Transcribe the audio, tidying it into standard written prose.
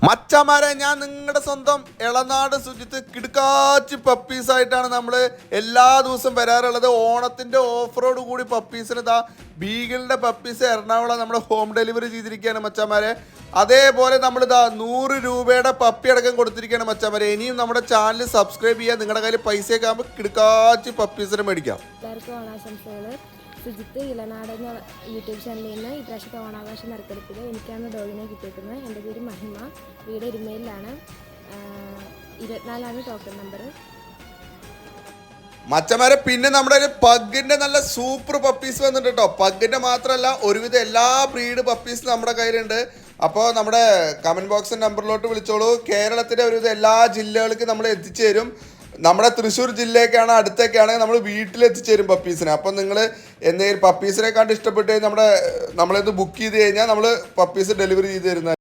മച്ചമാരെ, ഞാൻ നിങ്ങളുടെ സ്വന്തം എളനാട് സുജിത്ത് കിടുക്കാച്ചി പപ്പീസായിട്ടാണ് നമ്മൾ എല്ലാ ദിവസവും വരാറുള്ളത്. ഓണത്തിൻ്റെ ഓഫറോട് കൂടി പപ്പീസിന് ഇതാ ബീഗിളിൻ്റെ പപ്പീസ് എറണാകുളം നമ്മൾ ഹോം ഡെലിവറി ചെയ്തിരിക്കുകയാണ് മച്ചമാരെ. അതേപോലെ നമ്മളിതാ 100 രൂപയുടെ പപ്പി അടക്കം കൊടുത്തിരിക്കുകയാണ് മച്ചമാരെ. ഇനിയും നമ്മുടെ ചാനൽ സബ്സ്ക്രൈബ് ചെയ്യാൻ നിങ്ങളുടെ കയ്യിൽ പൈസയൊക്കെ ആകുമ്പോൾ കിടുക്കാച്ചി പപ്പീസിനെ മേടിക്കാം. എല്ലാവർക്കും ഓണാശംസകൾ. സുജിത്ത് ഇളനാട് എന്ന യൂട്യൂബ് ചാനലിൽ നിന്ന് ഈ പ്രാവശ്യത്തെ ഓണാഘോഷ നറുക്കെടുപ്പിൽ എനിക്കാണ് ഡോഗിനെ കിട്ടിയിരിക്കുന്നത്. എൻ്റെ പേര് മഹിമ, വീട് എരുമേലിലാണ്. 24 ടോക്കൺ നമ്പർ. മച്ചമാരെ, പിന്നെ നമ്മുടെ ഒരു പഗ്ഗിൻ്റെ നല്ല സൂപ്പർ പപ്പീസ് വന്നിട്ടുണ്ട് കേട്ടോ. പഗ്ഗിൻ്റെ മാത്രമല്ല, ഒരുവിധം എല്ലാ ബ്രീഡ് പപ്പീസ് നമ്മുടെ കയ്യിലുണ്ട്. അപ്പോൾ നമ്മുടെ കമൻറ്റ് ബോക്സ് നമ്പറിലോട്ട് വിളിച്ചോളൂ. കേരളത്തിലെ ഒരുവിധം എല്ലാ ജില്ലകൾക്കും നമ്മൾ എത്തിച്ചു തരും. നമ്മുടെ തൃശ്ശൂർ ജില്ലയൊക്കെയാണ്, അടുത്തൊക്കെയാണെങ്കിൽ നമ്മൾ വീട്ടിലെത്തിച്ചു തരും പപ്പീസിനെ. അപ്പം നിങ്ങൾ എന്തെങ്കിലും പപ്പീസിനെ കണ്ട് ഇഷ്ടപ്പെട്ട് നമ്മളെ ഇത് ബുക്ക് ചെയ്ത് കഴിഞ്ഞാൽ നമ്മൾ പപ്പീസ് ഡെലിവറി ചെയ്ത് തരുന്നത്.